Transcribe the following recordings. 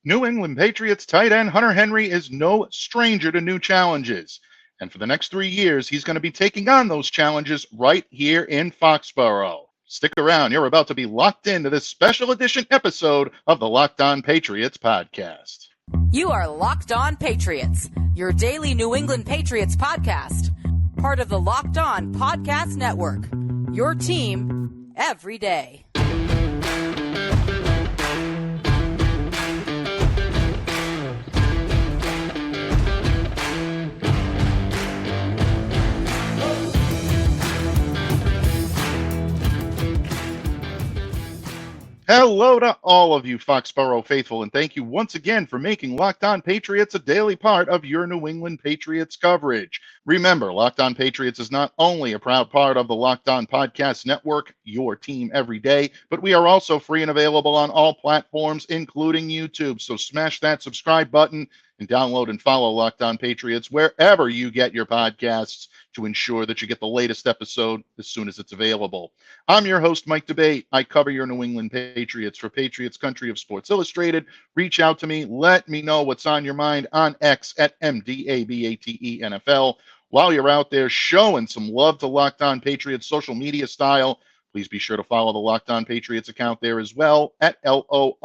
New England Patriots tight end Hunter Henry is no stranger to new challenges. And for the next 3 years, he's going to be taking on those challenges right here in Foxboro. Stick around. You're about to be locked into this special edition episode of the Locked On Patriots podcast. You are Locked On Patriots, your daily New England Patriots podcast. Part of the Locked On Podcast Network, your team every day. Hello to all of you Foxboro faithful, and thank you once again for making Locked On Patriots a daily part of your New England Patriots coverage. Remember, Locked On Patriots is not only a proud part of the Locked On Podcast Network, your team every day, but we are also free and available on all platforms, including YouTube. So smash that subscribe button and download and follow Locked On Patriots wherever you get your podcasts to ensure that you get the latest episode as soon as it's available. I'm your host, Mike Debate. I cover your New England Patriots for Patriots Country of Sports Illustrated. Reach out to me. Let me know what's on your mind on X at MDABATENFL. While you're out there showing some love to Locked On Patriots social media style, please be sure to follow the Locked On Patriots account there as well at LO_Patriots.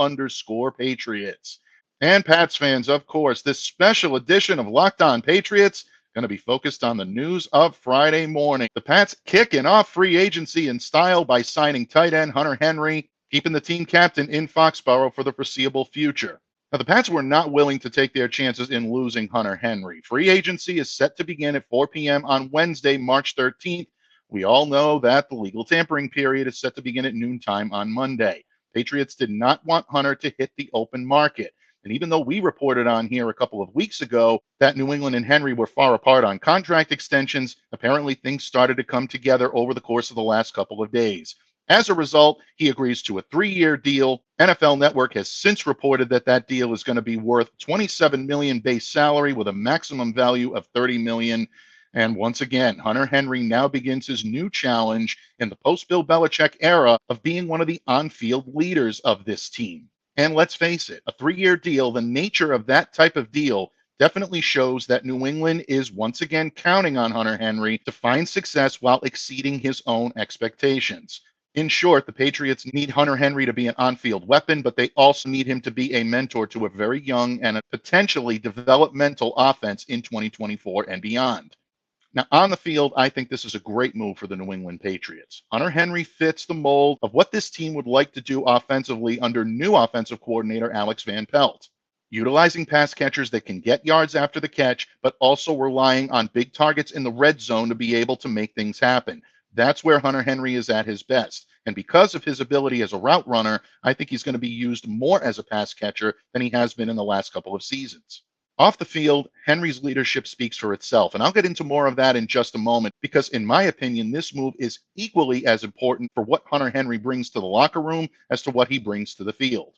And Pats fans, of course, this special edition of Locked On Patriots going to be focused on the news of Friday morning. The Pats kicking off free agency in style by signing tight end Hunter Henry, keeping the team captain in Foxboro for the foreseeable future. Now, the Pats were not willing to take their chances in losing Hunter Henry. Free agency is set to begin at 4 p.m. on Wednesday, March 13th. We all know that the legal tampering period is set to begin at noontime on Monday. Patriots did not want Hunter to hit the open market. And even though we reported on here a couple of weeks ago that New England and Henry were far apart on contract extensions, apparently things started to come together over the course of the last couple of days. As a result, he agrees to a 3-year deal. NFL Network has since reported that that deal is going to be worth $27 million base salary with a maximum value of $30 million. And once again, Hunter Henry now begins his new challenge in the post-Bill Belichick era of being one of the on-field leaders of this team. And let's face it, a 3-year deal, the nature of that type of deal definitely shows that New England is once again counting on Hunter Henry to find success while exceeding his own expectations. In short, the Patriots need Hunter Henry to be an on-field weapon, but they also need him to be a mentor to a very young and a potentially developmental offense in 2024 and beyond. Now, on the field, I think this is a great move for the New England Patriots. Hunter Henry fits the mold of what this team would like to do offensively under new offensive coordinator Alex Van Pelt. Utilizing pass catchers that can get yards after the catch, but also relying on big targets in the red zone to be able to make things happen. That's where Hunter Henry is at his best. And because of his ability as a route runner, I think he's going to be used more as a pass catcher than he has been in the last couple of seasons. Off the field, Henry's leadership speaks for itself, and I'll get into more of that in just a moment because, in my opinion, this move is equally as important for what Hunter Henry brings to the locker room as to what he brings to the field.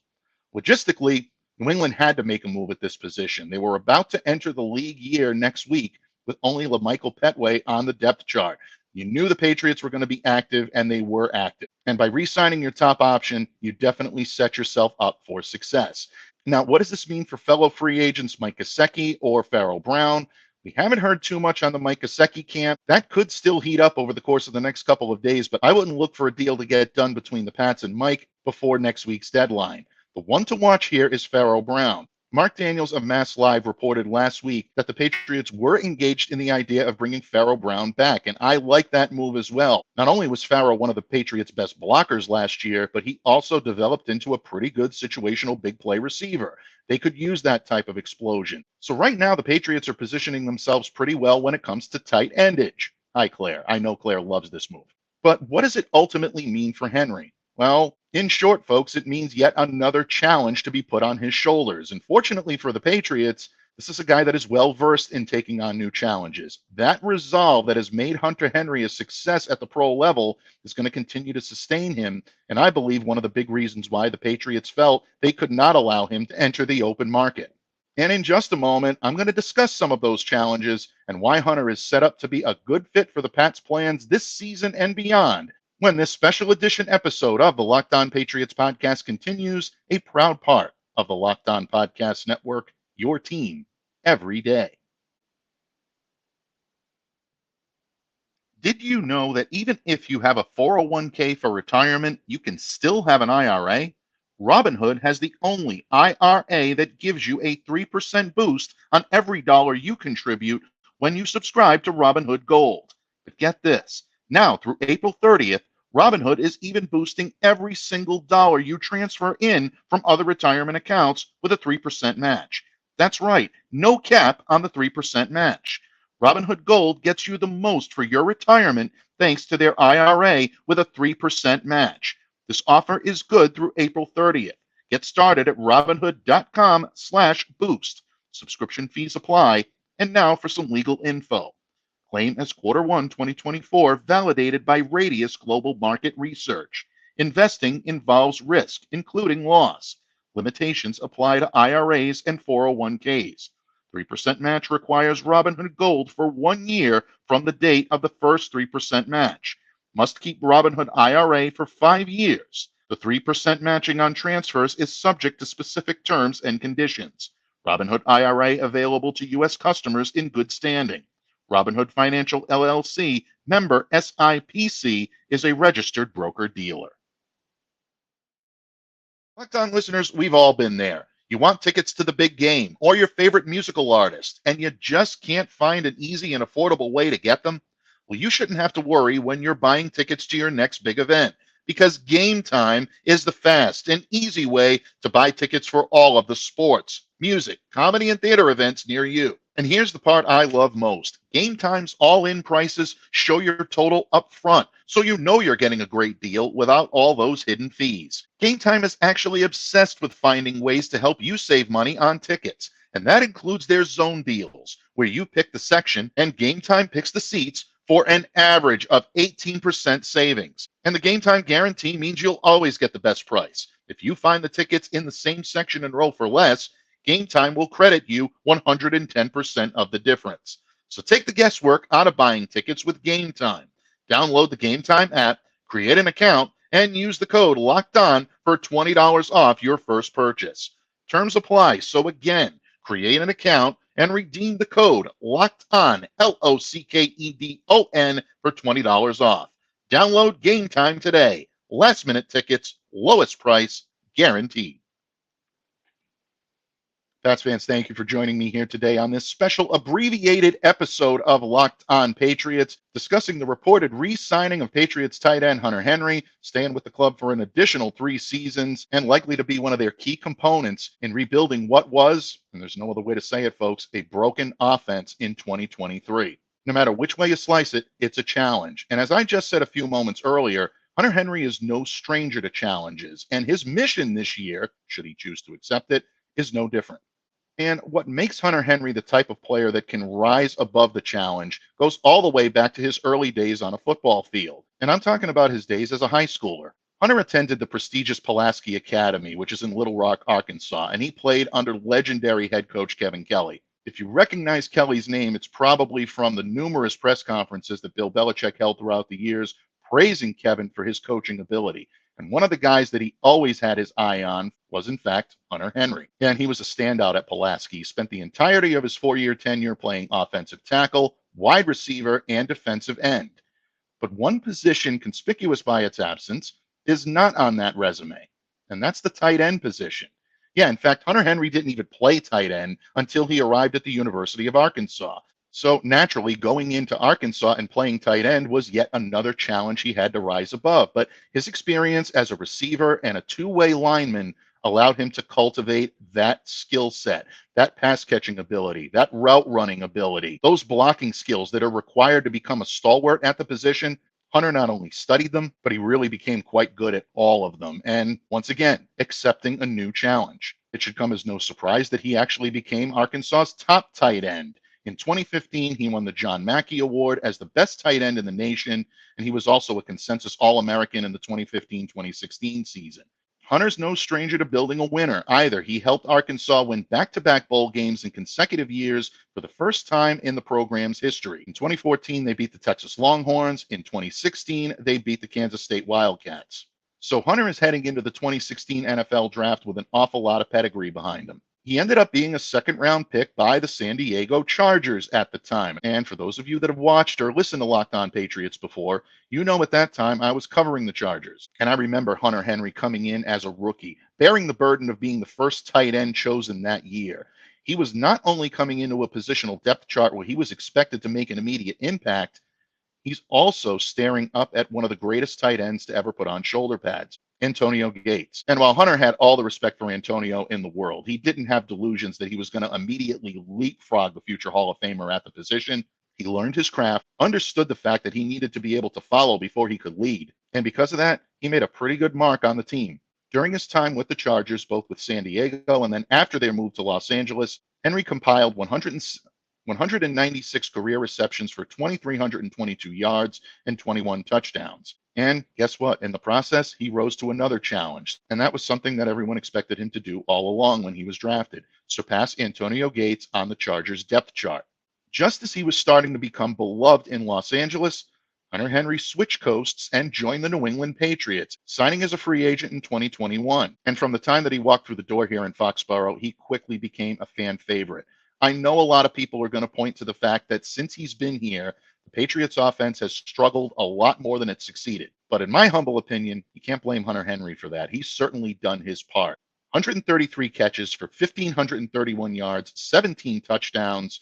Logistically, New England had to make a move at this position. They were about to enter the league year next week with only LaMichael Petway on the depth chart. You knew the Patriots were going to be active, and they were active. And by re-signing your top option, you definitely set yourself up for success. Now, what does this mean for fellow free agents Mike Gesicki or Pharaoh Brown? We haven't heard too much on the Mike Gesicki camp. That could still heat up over the course of the next couple of days, but I wouldn't look for a deal to get done between the Pats and Mike before next week's deadline. The one to watch here is Pharaoh Brown. Mark Daniels of Mass Live reported last week that the Patriots were engaged in the idea of bringing Pharaoh Brown back, and I like that move as well. Not only was Pharaoh one of the Patriots' best blockers last year, but he also developed into a pretty good situational big play receiver. They could use that type of explosion. So right now, the Patriots are positioning themselves pretty well when it comes to tight endage. Hi, Claire. I know Claire loves this move. But what does it ultimately mean for Henry? Well, in short, folks, it means yet another challenge to be put on his shoulders. And fortunately for the Patriots, this is a guy that is well-versed in taking on new challenges. That resolve that has made Hunter Henry a success at the pro level is going to continue to sustain him. And I believe one of the big reasons why the Patriots felt they could not allow him to enter the open market. And in just a moment, I'm going to discuss some of those challenges and why Hunter is set up to be a good fit for the Pats' plans this season and beyond, when this special edition episode of the Locked On Patriots podcast continues, a proud part of the Locked On Podcast Network, your team every day. Did you know that even if you have a 401k for retirement, you can still have an IRA? Robinhood has the only IRA that gives you a 3% boost on every dollar you contribute when you subscribe to Robinhood Gold. But get this, now through April 30th, Robinhood is even boosting every single dollar you transfer in from other retirement accounts with a 3% match. That's right, no cap on the 3% match. Robinhood Gold gets you the most for your retirement thanks to their IRA with a 3% match. This offer is good through April 30th. Get started at robinhood.com/boost. Subscription fees apply. And now for some legal info. Claim as Q1 2024 validated by Radius Global Market Research. Investing involves risk, including loss. Limitations apply to IRAs and 401ks. 3% match requires Robinhood Gold for 1 year from the date of the first 3% match. Must keep Robinhood IRA for 5 years. The 3% matching on transfers is subject to specific terms and conditions. Robinhood IRA available to U.S. customers in good standing. Robinhood Financial LLC, member SIPC, is a registered broker-dealer. Locked On listeners, we've all been there. You want tickets to the big game or your favorite musical artist, and you just can't find an easy and affordable way to get them? Well, you shouldn't have to worry when you're buying tickets to your next big event, because Game Time is the fast and easy way to buy tickets for all of the sports, music, comedy, and theater events near you. And here's the part I love most. Game Time's all-in prices show your total up front, so you know you're getting a great deal without all those hidden fees. Game Time is actually obsessed with finding ways to help you save money on tickets, and that includes their zone deals, where you pick the section and Game Time picks the seats for an average of 18% savings. And the Game Time guarantee means you'll always get the best price. If you find the tickets in the same section and row for less, Game Time will credit you 110% of the difference. So take the guesswork out of buying tickets with Game Time. Download the Game Time app, create an account, and use the code LOCKEDON for $20 off your first purchase. Terms apply. So again, create an account and redeem the code LOCKEDON, LOCKEDON, for $20 off. Download Game Time today. Last minute tickets, lowest price, guaranteed. Pats fans, thank you for joining me here today on this special abbreviated episode of Locked On Patriots, discussing the reported re-signing of Patriots tight end Hunter Henry, staying with the club for an additional 3 seasons, and likely to be one of their key components in rebuilding what was, and there's no other way to say it, folks, a broken offense in 2023. No matter which way you slice it, it's a challenge. And as I just said a few moments earlier, Hunter Henry is no stranger to challenges, and his mission this year, should he choose to accept it, is no different. And what makes Hunter Henry the type of player that can rise above the challenge goes all the way back to his early days on a football field. And I'm talking about his days as a high schooler. Hunter attended the prestigious Pulaski Academy, which is in Little Rock, Arkansas, and he played under legendary head coach Kevin Kelly. If you recognize Kelly's name, it's probably from the numerous press conferences that Bill Belichick held throughout the years, praising Kevin for his coaching ability. And one of the guys that he always had his eye on was, in fact, Hunter Henry. And he was a standout at Pulaski. He spent the entirety of his 4-year tenure playing offensive tackle, wide receiver, and defensive end. But one position conspicuous by its absence is not on that resume, and that's the tight end position. Yeah, in fact, Hunter Henry didn't even play tight end until he arrived at the University of Arkansas. So naturally, going into Arkansas and playing tight end was yet another challenge he had to rise above. But his experience as a receiver and a two-way lineman allowed him to cultivate that skill set, that pass catching ability, that route running ability, those blocking skills that are required to become a stalwart at the position. Hunter not only studied them, but he really became quite good at all of them. And once again, accepting a new challenge. It should come as no surprise that he actually became Arkansas's top tight end. In 2015, he won the John Mackey Award as the best tight end in the nation, and he was also a consensus All-American in the 2015-2016 season. Hunter's no stranger to building a winner either. He helped Arkansas win back-to-back bowl games in consecutive years for the first time in the program's history. In 2014, they beat the Texas Longhorns. In 2016, they beat the Kansas State Wildcats. So Hunter is heading into the 2016 NFL draft with an awful lot of pedigree behind him. He ended up being a second-round pick by the San Diego Chargers at the time. And for those of you that have watched or listened to Locked On Patriots before, you know at that time I was covering the Chargers. And I remember Hunter Henry coming in as a rookie, bearing the burden of being the first tight end chosen that year. He was not only coming into a positional depth chart where he was expected to make an immediate impact, he's also staring up at one of the greatest tight ends to ever put on shoulder pads, Antonio Gates. And while Hunter had all the respect for Antonio in the world, he didn't have delusions that he was going to immediately leapfrog the future Hall of Famer at the position. He learned his craft, understood the fact that he needed to be able to follow before he could lead. And because of that, he made a pretty good mark on the team. During his time with the Chargers, both with San Diego and then after their move to Los Angeles, Henry compiled 196 career receptions for 2,322 yards and 21 touchdowns. And guess what? In the process, he rose to another challenge. And that was something that everyone expected him to do all along when he was drafted: surpass Antonio Gates on the Chargers depth chart. Just as he was starting to become beloved in Los Angeles, Hunter Henry switched coasts and joined the New England Patriots, signing as a free agent in 2021. And from the time that he walked through the door here in Foxboro, he quickly became a fan favorite. I know a lot of people are going to point to the fact that since he's been here, the Patriots offense has struggled a lot more than it's succeeded. But in my humble opinion, you can't blame Hunter Henry for that. He's certainly done his part. 133 catches for 1,531 yards, 17 touchdowns,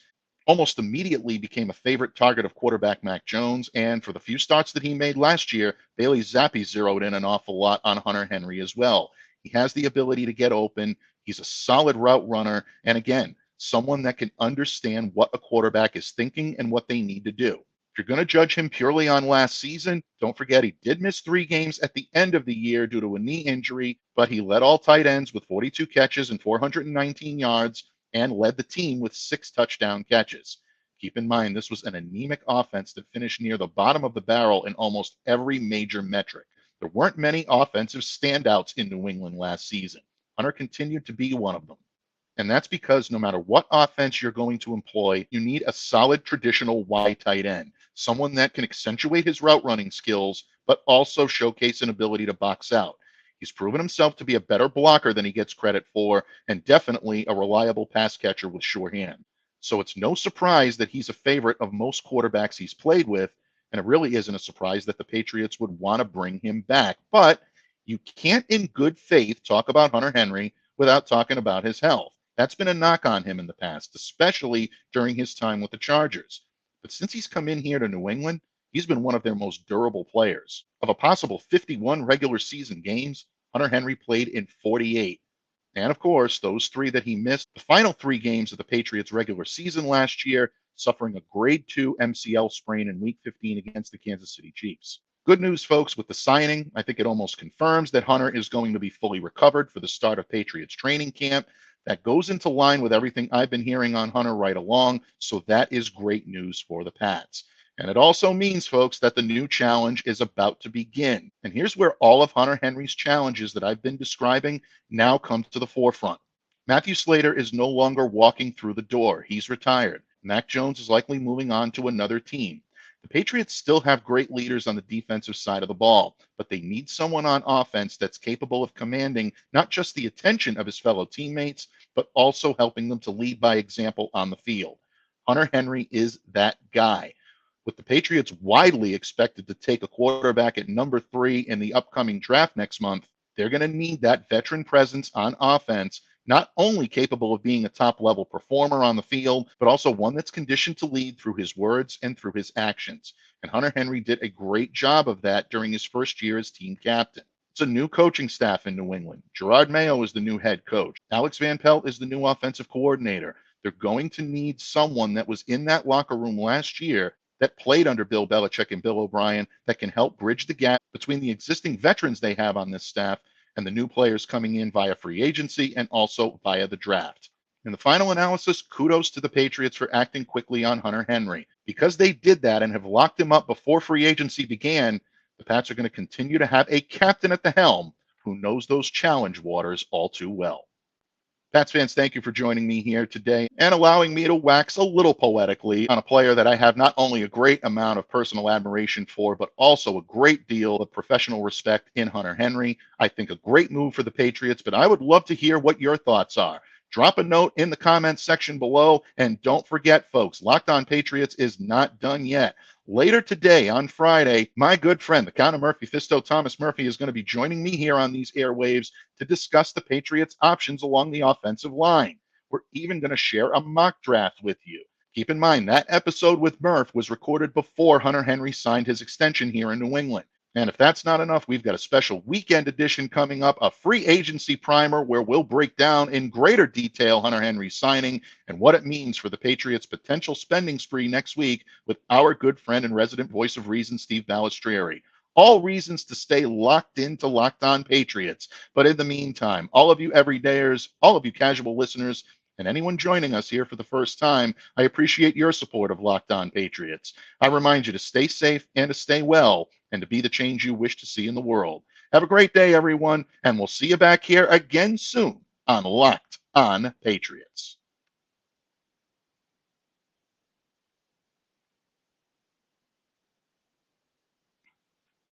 almost immediately became a favorite target of quarterback Mac Jones. And for the few starts that he made last year, Bailey Zappi zeroed in an awful lot on Hunter Henry as well. He has the ability to get open. He's a solid route runner. And again, someone that can understand what a quarterback is thinking and what they need to do. If you're going to judge him purely on last season, don't forget he did miss 3 games at the end of the year due to a knee injury, but he led all tight ends with 42 catches and 419 yards and led the team with 6 touchdown catches. Keep in mind, this was an anemic offense that finished near the bottom of the barrel in almost every major metric. There weren't many offensive standouts in New England last season. Hunter continued to be one of them. And that's because no matter what offense you're going to employ, you need a solid traditional wide tight end, someone that can accentuate his route running skills, but also showcase an ability to box out. He's proven himself to be a better blocker than he gets credit for, and definitely a reliable pass catcher with sure hand. So it's no surprise that he's a favorite of most quarterbacks he's played with, and it really isn't a surprise that the Patriots would want to bring him back. But you can't in good faith talk about Hunter Henry without talking about his health. That's been a knock on him in the past, especially during his time with the Chargers. But since he's come in here to New England, he's been one of their most durable players. Of a possible 51 regular season games, Hunter Henry played in 48. And of course, those 3 that he missed, the final 3 games of the Patriots regular season last year, suffering a grade 2 MCL sprain in Week 15 against the Kansas City Chiefs. Good news, folks, with the signing. I think it almost confirms that Hunter is going to be fully recovered for the start of Patriots training camp. That goes into line with everything I've been hearing on Hunter right along, so that is great news for the Pats. And it also means, folks, that the new challenge is about to begin. And here's where all of Hunter Henry's challenges that I've been describing now come to the forefront. Matthew Slater is no longer walking through the door. He's retired. Mac Jones is likely moving on to another team. The Patriots still have great leaders on the defensive side of the ball, but they need someone on offense that's capable of commanding not just the attention of his fellow teammates, but also helping them to lead by example on the field. Hunter Henry is that guy. With the Patriots widely expected to take a quarterback at number 3 in the upcoming draft next month, they're going to need that veteran presence on offense, not only capable of being a top-level performer on the field, but also one that's conditioned to lead through his words and through his actions. And Hunter Henry did a great job of that during his first year as team captain. It's a new coaching staff in New England. Gerard Mayo is the new head coach. Alex Van Pelt is the new offensive coordinator. They're going to need someone that was in that locker room last year that played under Bill Belichick and Bill O'Brien that can help bridge the gap between the existing veterans they have on this staff and the new players coming in via free agency and also via the draft. In the final analysis, kudos to the Patriots for acting quickly on Hunter Henry. Because they did that and have locked him up before free agency began, the Pats are going to continue to have a captain at the helm who knows those challenge waters all too well. Pats fans, thank you for joining me here today and allowing me to wax a little poetically on a player that I have not only a great amount of personal admiration for, but also a great deal of professional respect in Hunter Henry. I think a great move for the Patriots, but I would love to hear what your thoughts are. Drop a note in the comments section below. And don't forget, folks, Locked On Patriots is not done yet. Later today on Friday, my good friend, the Count of Murphy, Fisto Thomas Murphy, is going to be joining me here on these airwaves to discuss the Patriots' options along the offensive line. We're even going to share a mock draft with you. Keep in mind, that episode with Murph was recorded before Hunter Henry signed his extension here in New England. And if that's not enough, we've got a special weekend edition coming up, a free agency primer where we'll break down in greater detail Hunter Henry's signing and what it means for the Patriots' potential spending spree next week with our good friend and resident voice of reason, Steve Balistrieri. All reasons to stay locked into Locked On Patriots. But in the meantime, all of you everydayers, all of you casual listeners, and anyone joining us here for the first time, I appreciate your support of Locked On Patriots. I remind you to stay safe and to stay well and to be the change you wish to see in the world. Have a great day, everyone, and we'll see you back here again soon on Locked On Patriots.